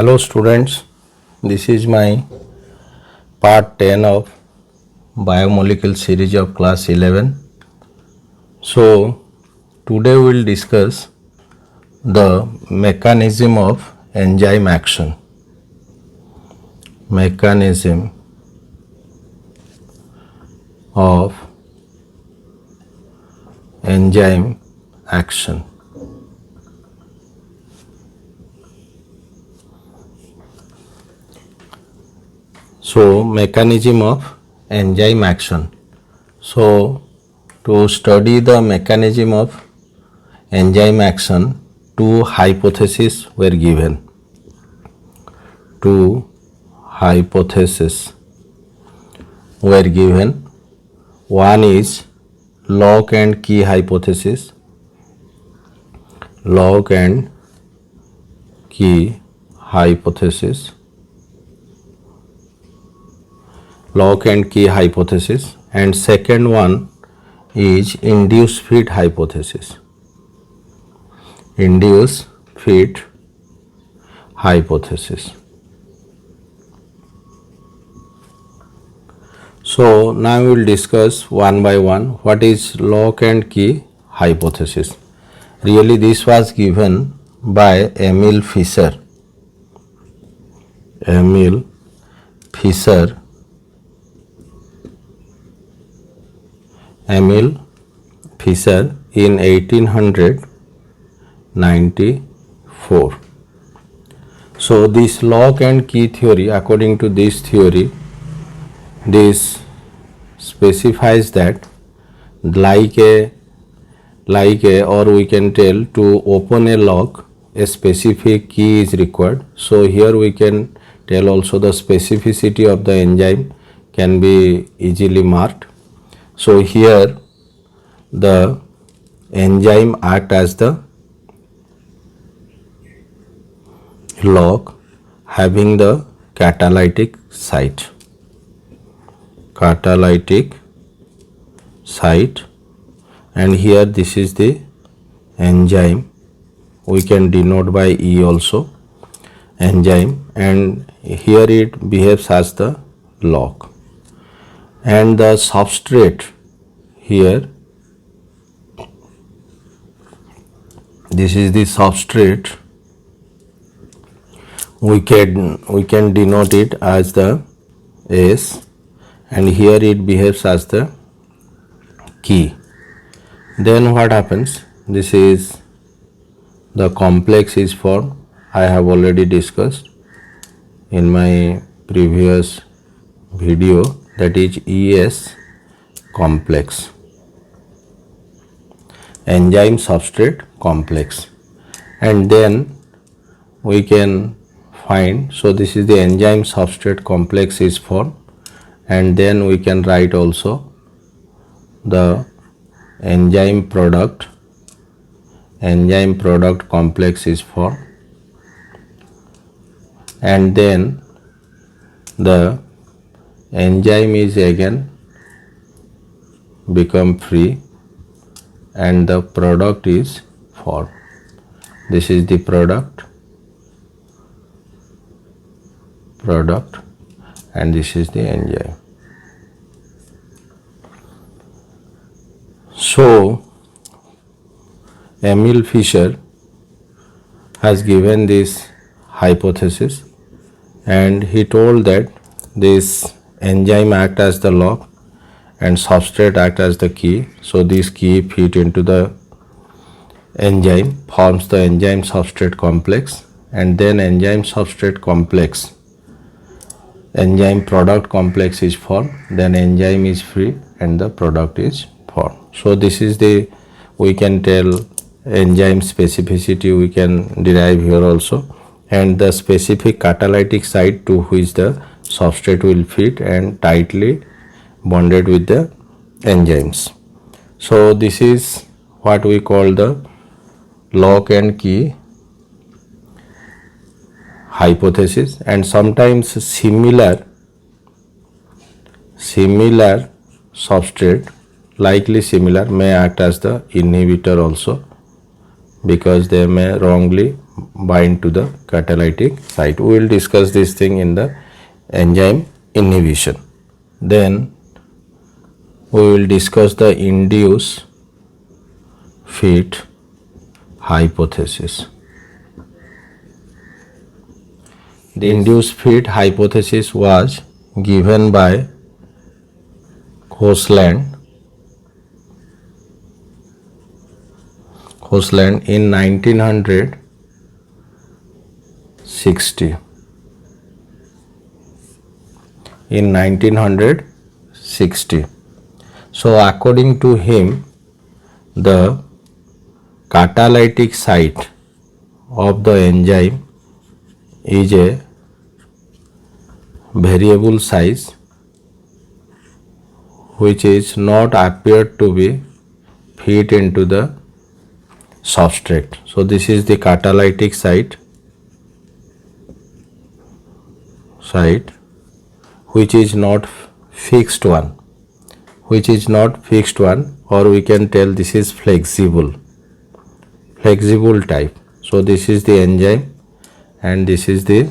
Hello students, this is my part 10 of biomolecule series of class 11. So today we will discuss the mechanism of enzyme action. Mechanism of enzyme action. So mechanism of enzyme action. So to study the mechanism of enzyme action, two hypotheses were given. Two hypotheses were given. One is lock and key hypothesis. Lock and key hypothesis. Lock and key hypothesis, and second one is induced fit hypothesis. Induced fit hypothesis. So now we will discuss one by one what is lock and key hypothesis. Really this was given by Emil Fischer. Emil Fischer in 1894. So this lock and key theory, according to this theory, this specifies that like a or we can tell to open a lock a specific key is required. So here we can tell also the specificity of the enzyme can be easily marked. So here the enzyme act as the lock having the catalytic site. Catalytic site, and here this is the enzyme. We can denote by E also, enzyme, and here it behaves as the lock. And the substrate here, this is the substrate. We can denote it as the S, and here it behaves as the key. Then what happens? This is the complex is formed. I have already discussed in my previous video, that is ES complex, enzyme substrate complex. And then we can find, so this is the enzyme substrate complex is formed, and then we can write also the enzyme product complex is formed, and then the enzyme is again become free and the product is formed. This is the product, and this is the enzyme. So Emil Fischer has given this hypothesis, and he told that this enzyme act as the lock and substrate act as the key. So this key fit into the enzyme, forms the enzyme substrate complex, and then enzyme substrate complex, enzyme product complex is formed, then enzyme is free and the product is formed. So this is the, we can tell enzyme specificity we can derive here also, and the specific catalytic site to which the substrate will fit and tightly bonded with the enzymes. So this is what we call the lock and key hypothesis, and sometimes similar substrate, likely similar, may act as the inhibitor also, because they may wrongly bind to the catalytic site. We will discuss this thing in the enzyme inhibition. Then we will discuss the induce fit hypothesis. The induced fit hypothesis was given by Hoseland in 1960. So according to him, the catalytic site of the enzyme is a variable size which is not appeared to be fit into the substrate. So this is the catalytic site which is not fixed one, or we can tell this is flexible type. So this is the enzyme and this is the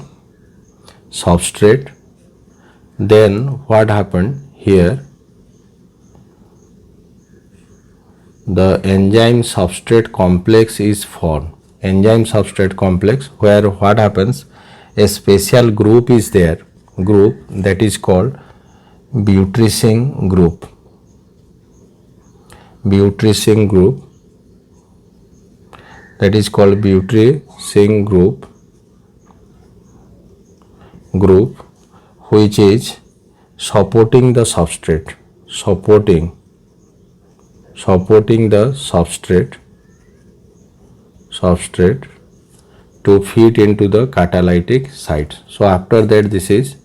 substrate. Then what happened here? The enzyme substrate complex is formed. Enzyme substrate complex, where what happens? A special group is there, that is called butyrysine group. That is called butyrysine group, which is supporting the substrate, supporting the substrate to fit into the catalytic site. So after that, this is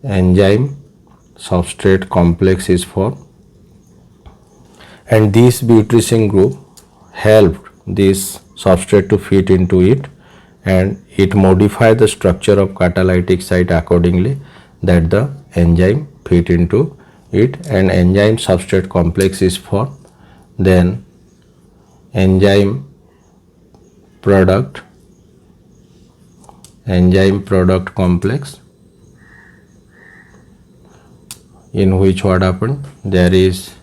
enzyme substrate complex is formed, and this butyrysine group helped this substrate to fit into it, and it modified the structure of catalytic site accordingly that the enzyme fit into it, and enzyme substrate complex is formed. Then enzyme product complex, in which what happened? There is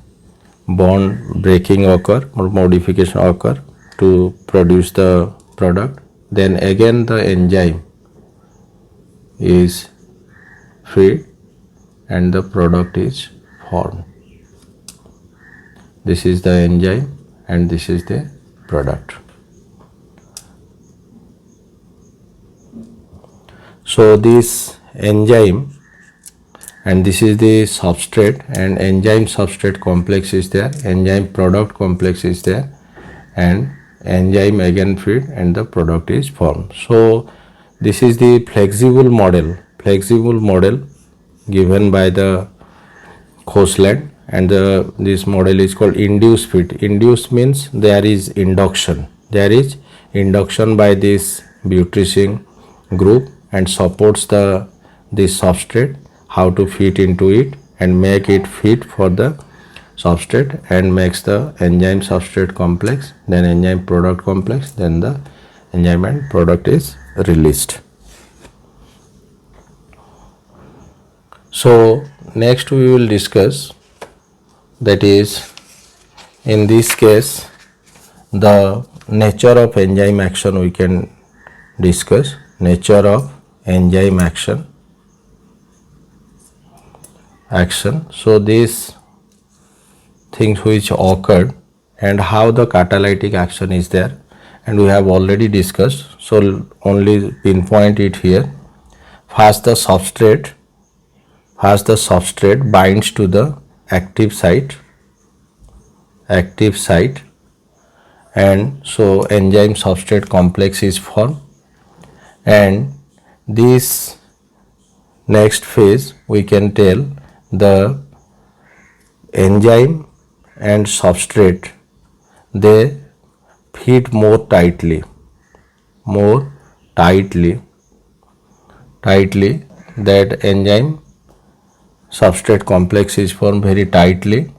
bond breaking occur or modification occur to produce the product. Then again the enzyme is free and the product is formed. This is the enzyme and this is the product. So this enzyme and this is the substrate, and enzyme substrate complex is there, enzyme product complex is there, and enzyme again feed and the product is formed. So this is the flexible model given by the Hoseland, and this model is called induced fit. Induced means there is induction by this butyrysine group and supports this substrate how to fit into it and make it fit for the substrate, and makes the enzyme substrate complex, then enzyme product complex, then the enzyme and product is released. So next we will discuss, that is, in this case, the nature of enzyme action. We can discuss nature of enzyme action. So these things which occurred and how the catalytic action is there, and we have already discussed, so only pinpoint it here. First the substrate binds to the active site, and so enzyme substrate complex is formed, and this next phase we can tell the enzyme and substrate, they fit more tightly, that enzyme substrate complex is formed very tightly,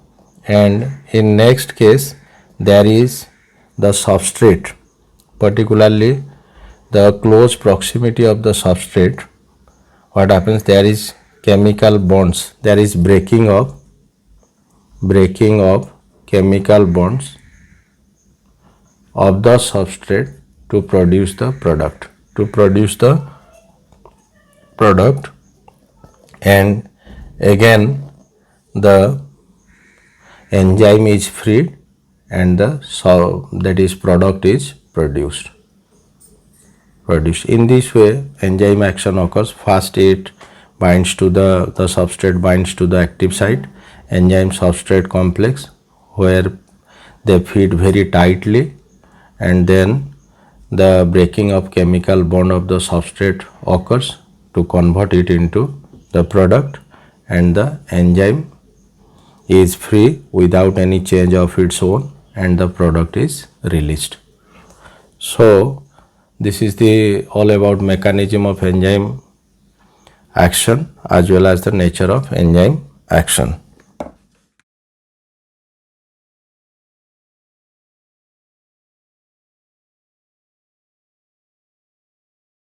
and in next case there is the substrate, particularly the close proximity of the substrate, what happens, there is chemical bonds, there is breaking of chemical bonds of the substrate to produce the product, and again the enzyme is freed and that is product is produced. In this way enzyme action occurs. First it binds to the substrate binds to the active site, enzyme substrate complex, where they feed very tightly, and then the breaking of chemical bond of the substrate occurs to convert it into the product, and the enzyme is free without any change of its own, and the product is released. So this is the all about mechanism of enzyme action as well as the nature of enzyme action.